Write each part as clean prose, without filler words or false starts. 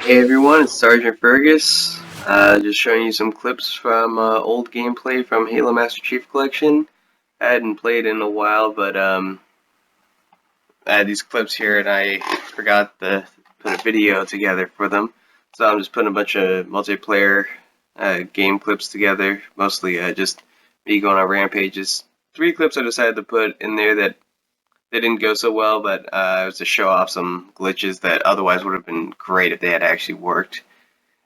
Hey everyone, it's Sergeant Fergus. Just showing you some clips from old gameplay from Halo Master Chief Collection. I hadn't played in a while, but I had these clips here and I forgot to put a video together for them. So I'm just putting a bunch of multiplayer game clips together, mostly just me going on rampages. 3 clips I decided to put in there that they didn't go so well, but it was to show off some glitches that otherwise would have been great if they had actually worked.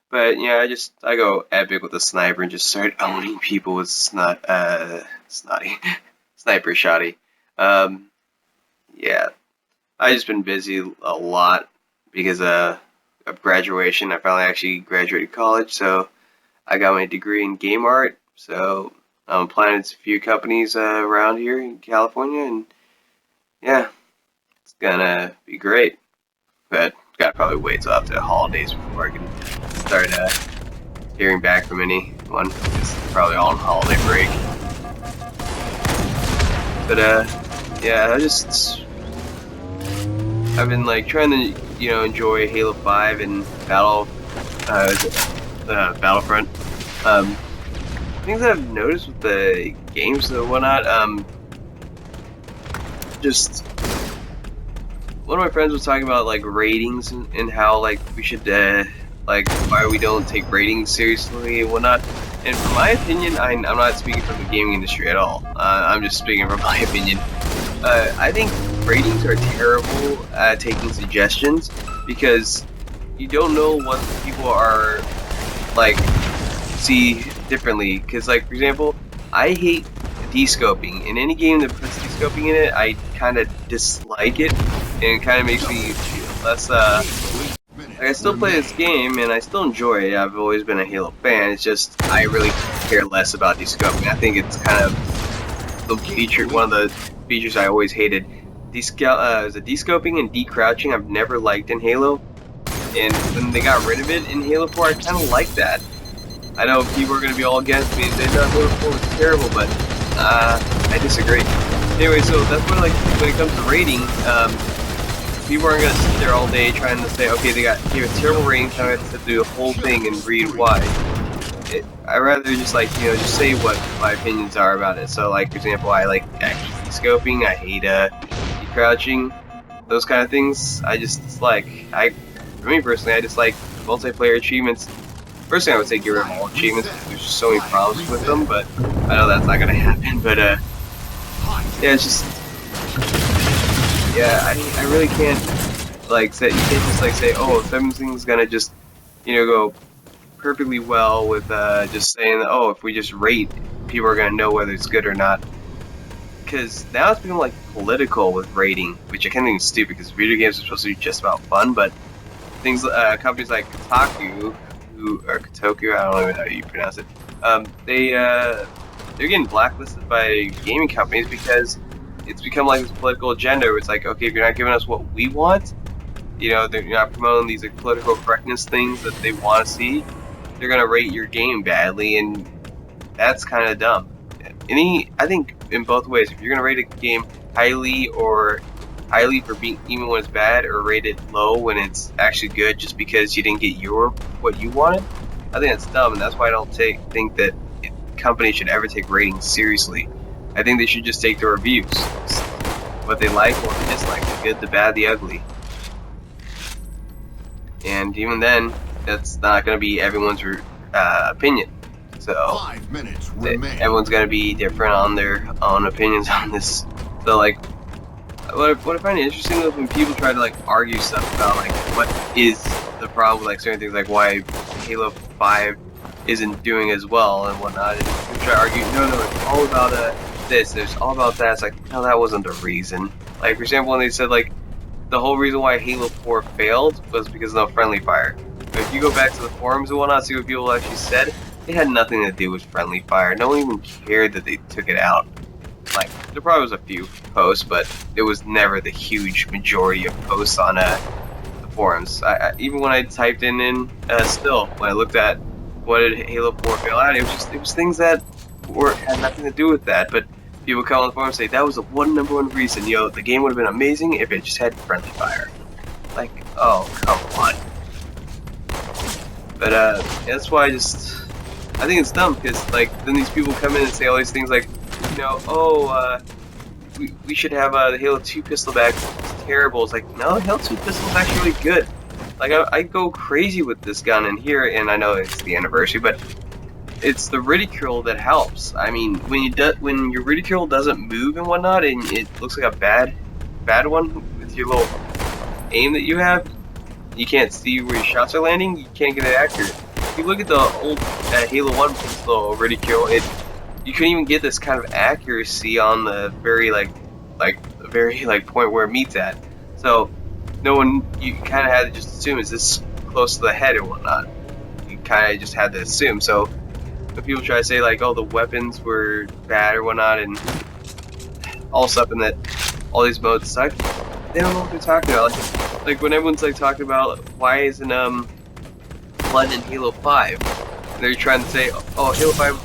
But yeah, I go epic with the sniper and just start owning people with snotty sniper shotty. Yeah, I just been busy a lot because of graduation. I finally actually graduated college, so I got my degree in game art. So I'm applying to a few companies around here in California, and yeah, it's gonna be great. But gotta probably wait till after the holidays before I can start hearing back from anyone. It's probably all on holiday break. But yeah, I've been like trying to enjoy Halo 5 and Battlefront. Things that I've noticed with the games and whatnot. Just one of my friends was talking about like ratings and how like we should like why we don't take ratings seriously and whatnot. And from my opinion, I'm not speaking from the gaming industry at all. I'm just speaking from my opinion. I think ratings are terrible at taking suggestions because you don't know what people are like see differently. Because like for example, I hate descoping. In any game that puts descoping in it, I kind of dislike it, and it kind of makes me feel less, like I still play this game, and I still enjoy it. I've always been a Halo fan, it's just, I really care less about descoping. I think it's kind of one of the features I always hated. The descoping and decrouching I've never liked in Halo, and when they got rid of it in Halo 4, I kind of like that. I know people are going to be all against me and say, no, Halo 4 was terrible, but I disagree. Anyway, so that's when when it comes to rating, people aren't gonna sit there all day trying to say, okay, they gave a terrible rating, so I have to do the whole thing and read why. I rather just just say what my opinions are about it. So like for example, I like actually scoping, I hate decrouching, those kind of things. For me personally, I just like multiplayer achievements. First thing I would say, get rid of all achievements because there's just so many problems with them, but I know that's not gonna happen. But yeah, it's just I really can't say, you can't just say, oh, something's gonna just go perfectly well with just saying that, oh, if we just rate, people are gonna know whether it's good or not. Because now it's become like political with rating, which I kind of think is stupid because video games are supposed to be just about fun, but things companies like Kotaku, or Kotaku, I don't know how you pronounce it. They're getting blacklisted by gaming companies because it's become like this political agenda where it's like, okay, if you're not giving us what we want, they're not promoting these like political correctness things that they want to see, they're gonna rate your game badly, and that's kind of dumb. I think in both ways, if you're gonna rate a game highly for being even when it's bad, or rate it low when it's actually good just because you didn't get what you wanted, I think that's dumb, and that's why I don't think that companies should ever take ratings seriously. I think they should just take the reviews, what they like, what they dislike, the good, the bad, the ugly. And even then, that's not going to be everyone's opinion. So 5 minutes remain. Everyone's going to be different on their own opinions on this. So like, what I find interesting is when people try to argue stuff about what is the problem with certain things, like why Halo 5 isn't doing as well and whatnot, and people try to argue, no, it's all about this, it's all about that. It's like, no, that wasn't the reason. Like for example, when they said the whole reason why Halo 4 failed was because of no friendly fire. But if you go back to the forums and whatnot, see what people actually said, it had nothing to do with friendly fire. No one even cared that they took it out. Like, there probably was a few posts, but it was never the huge majority of posts on the forums. Even when I typed in still, when I looked at what did Halo 4 fail at, it was things that had nothing to do with that, but people come on the forum and say that was the number one reason, the game would have been amazing if it just had friendly fire. Like, oh, come on. But that's why I think it's dumb because like then these people come in and say all these things like, you know, oh, we should have the Halo 2 pistol back. It's terrible. It's like, no, the Halo 2 pistol is actually really good. Like I go crazy with this gun in here, and I know it's the anniversary, but it's the ridicule that helps. I mean, when your ridicule doesn't move and whatnot, and it looks like a bad one with your little aim that you have, you can't see where your shots are landing. You can't get it accurate. If you look at the old Halo 1 pistol ridicule, you couldn't even get this kind of accuracy on the very point where it meets at. So you kind of had to just assume is this close to the head or whatnot. You kind of just had to assume. So when people try to say like, oh, the weapons were bad or whatnot, and all stuff, and that all these modes suck, they don't know what they're talking about. Like when everyone's like talking about why isn't Flood in Halo 5, they're trying to say, oh, Halo 5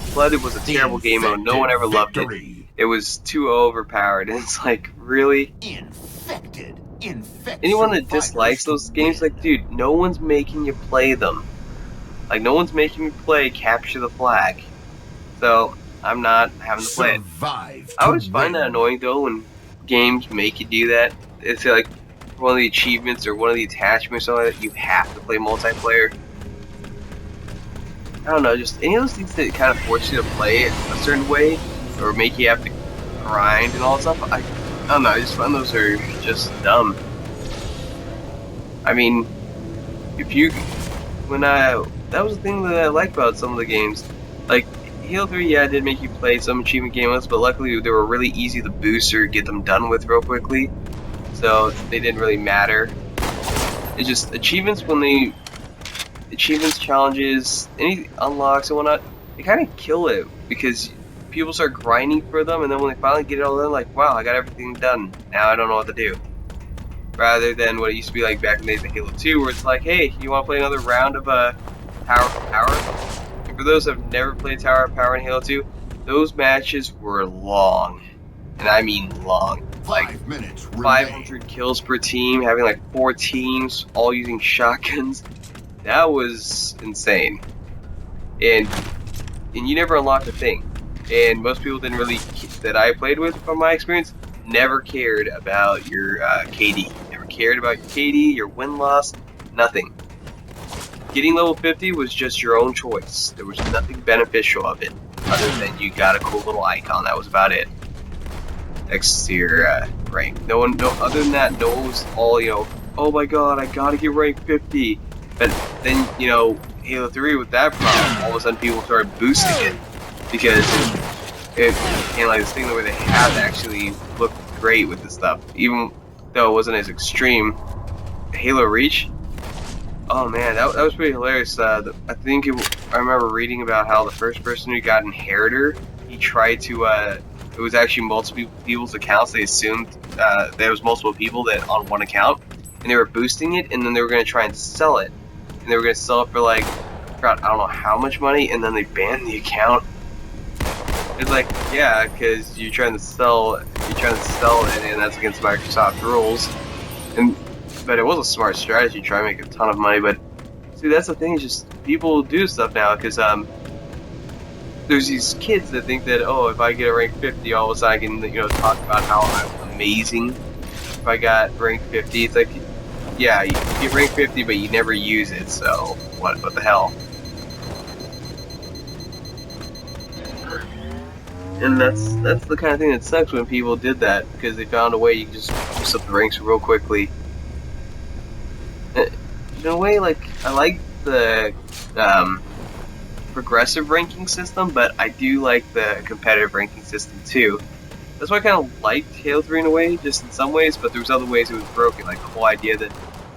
Flood was a terrible game mode. No one ever loved it. It was too overpowered. And it's like, really? Infected. Anyone that dislikes those games, like, dude, no one's making you play them. Like, no one's making me play Capture the Flag. So, I'm not having to play it. I always find that annoying, though, when games make you do that. It's like one of the achievements or one of the attachments or something like that, you have to play multiplayer. I don't know, just any of those things that kind of force you to play it a certain way or make you have to grind and all that stuff. I don't know, I just find those are just dumb. I mean, that was the thing that I liked about some of the games. Like, Halo 3, yeah, did make you play some achievement game modes, but luckily they were really easy to boost or get them done with real quickly. So they didn't really matter. It's just achievements challenges, any unlocks and whatnot, they kind of kill it because people start grinding for them, and then when they finally get it all done, like, wow, I got everything done. Now I don't know what to do. Rather than what it used to be like back in the days of Halo 2, where it's like, hey, you want to play another round of Tower of Power? And for those who have never played Tower of Power in Halo 2, those matches were long. And I mean long. Like 5 minutes 500 kills per team, having like 4 teams, all using shotguns. That was insane. And you never unlocked a thing. And most people didn't really, that I played with from my experience, never cared about your KD. Never cared about your KD, your win-loss, nothing. Getting level 50 was just your own choice. There was nothing beneficial of it, other than you got a cool little icon. That was about it. Next to your rank. Other than that, no one was all, oh my god, I gotta get rank 50. But then, Halo 3 with that problem, all of a sudden people started boosting it. Because and like this thing where they have actually looked great with this stuff, even though it wasn't as extreme. Halo Reach, oh man, that was pretty hilarious. I remember reading about how the first person who got Inheritor, he tried to it was actually multiple people's accounts. They assumed there was multiple people that on one account, and they were boosting it, and then they were going to try and sell it, and they were going to sell it for like, I don't know how much money, and then they banned the account. It's like, yeah, because you're trying to sell it, and that's against Microsoft rules. But it was a smart strategy to try and make a ton of money. But see, that's the thing, is just people do stuff now because there's these kids that think that, oh, if I get a rank 50, all of a sudden I can talk about how I'm amazing. If I got rank 50, it's like, yeah, you get rank 50, but you never use it. So what the hell? And that's the kind of thing that sucks when people did that, because they found a way you can just boost up the ranks real quickly. In a way, like, I like the progressive ranking system, but I do like the competitive ranking system too. That's why I kind of liked Halo 3 in a way, just in some ways, but there was other ways it was broken. Like the whole idea that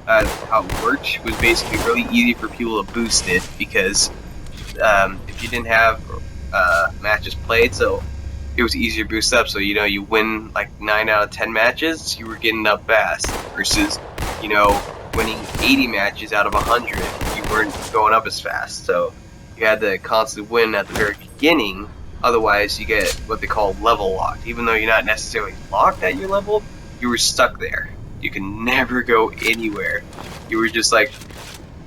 how it worked was basically really easy for people to boost it, because if you didn't have matches played, so it was easier to boost up. So you win like 9 out of 10 matches, you were getting up fast, versus winning 80 matches out of 100, you weren't going up as fast. So you had to constantly win at the very beginning, otherwise you get what they call level locked. Even though you're not necessarily locked at your level, you were stuck there. You can never go anywhere. You were just like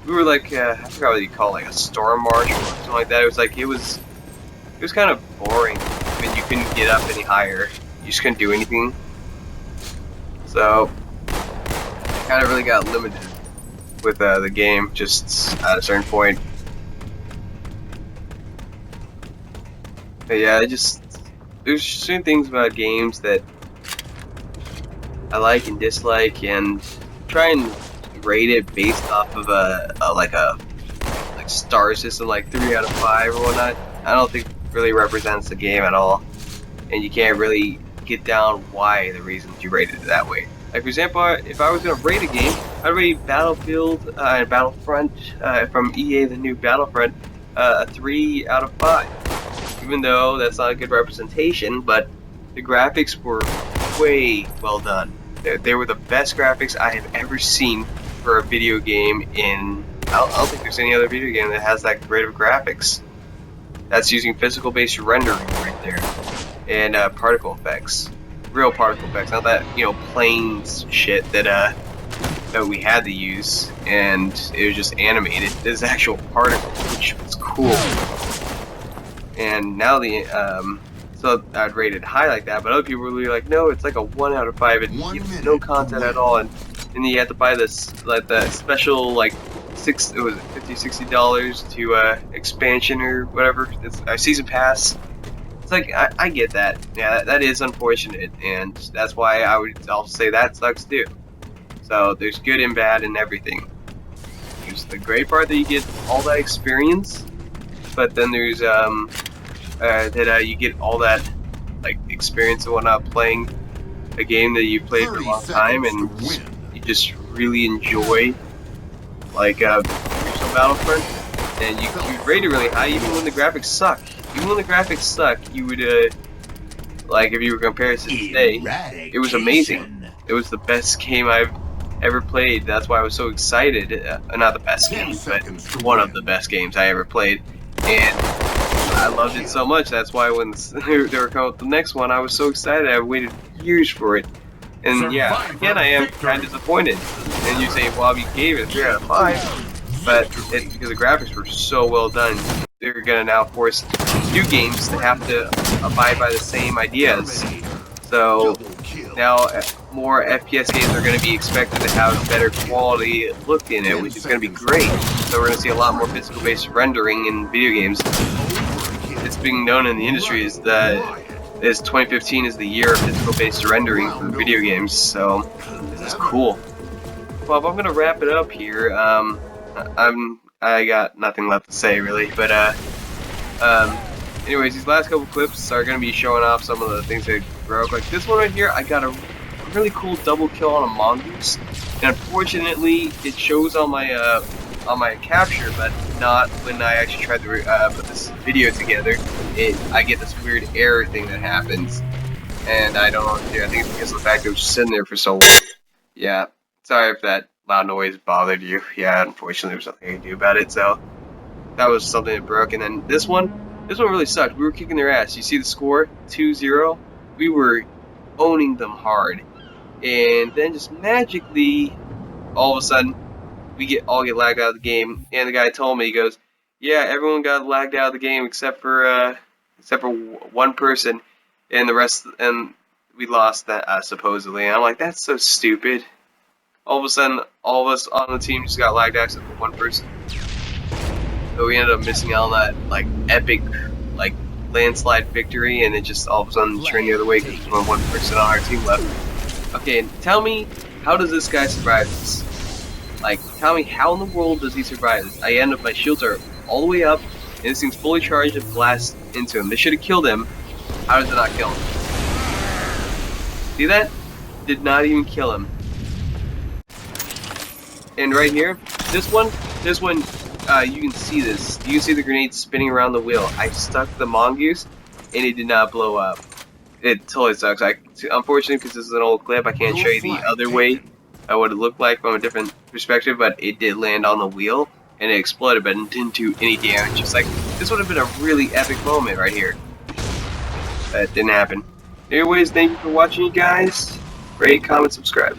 we were like, I forgot what you call it, like a storm march or something like that. It was kind of boring. I mean, you couldn't get up any higher. You just couldn't do anything. So, kind of really got limited with the game just at a certain point. But yeah, there's certain things about games that I like and dislike, and try and rate it based off of a star system, like 3 out of 5 or whatnot. I don't think really represents the game at all, and you can't really get down why the reasons you rated it that way. Like, for example, if I was gonna rate a game, I'd rate Battlefield and Battlefront from EA, the new Battlefront, a 3 out of 5. Even though that's not a good representation, but the graphics were way well done. They were the best graphics I have ever seen for a video game in. I don't think there's any other video game that has that great of graphics. That's using physical-based rendering right there, and particle effects, real particle effects, not that planes shit that we had to use, and it was just animated. This actual particles, which was cool. And now so I'd rate it high like that, but other people were really like, no, it's like a 1 out of 5, and no content at all, and you have to buy this, like, the special, like, $50-$60 to expansion or whatever. It's a season pass. It's like, I get that. Yeah, that is unfortunate, and that's why I'll say that sucks too. So there's good and bad in everything. There's the great part that you get all that experience, but then there's that you get all that like experience and whatnot playing a game that you played for a long time, and you just really enjoy, like original Battlefront, and you rate it really high even when the graphics suck. Even when the graphics suck, you would like, if you were comparing it to today, it was amazing. It was the best game I've ever played. That's why I was so excited. Not the best game, but one of the best games I ever played, and I loved it so much. That's why when they were coming with the next one, I was so excited. I waited years for it. And yeah, again, I am kind of disappointed. And you say, well, you gave it a 3 out of 5, but it's because the graphics were so well done. They're gonna now force new games to have to abide by the same ideas. So now more FPS games are going to be expected to have better quality look in it, which is going to be great. So we're going to see a lot more physical-based rendering in video games. It's being known in the industry as 2015 is the year of physical-based rendering for video games. So this is cool. Well, I'm going to wrap it up here. I got nothing left to say really, but anyways, these last couple clips are going to be showing off some of the things that broke. Like this one right here, I got a really cool double kill on a mongoose, and unfortunately it shows on my capture, but not when I actually tried to put this video together. I get this weird error thing that happens, and I don't know what to do. I think it's because of the fact that it was just sitting there for so long. Yeah, sorry if that loud noise bothered you. Yeah, unfortunately there's nothing I can do about it, so that was something that broke. And then this one really sucked. We were kicking their ass. You see the score? 2-0. We were owning them hard. And then just magically, all of a sudden, we all get lagged out of the game. And the guy told me, he goes, yeah, everyone got lagged out of the game except for one person, and the rest, and we lost that, supposedly. And I'm like, that's so stupid. All of a sudden, all of us on the team just got lagged out except for one person. So we ended up missing out on that, like, epic, like, landslide victory, and it just all of a sudden turned the other way because there's one person on our team left. Okay, and tell me, how does this guy survive this? Like, tell me, how in the world does he survive this? I end up, my shields are all the way up, and this thing's fully charged and blast into him. They should have killed him. How does it not kill him? See that? Did not even kill him. And right here, this one, you can see this. You can see the grenade spinning around the wheel. I stuck the mongoose, and it did not blow up. It totally sucks. Unfortunately, because this is an old clip, I can't show you the other way what it looked like from a different perspective, but it did land on the wheel, and it exploded, but it didn't do any damage. It's like, this would have been a really epic moment right here. That didn't happen. Anyways, thank you for watching, you guys. Rate, comment, subscribe.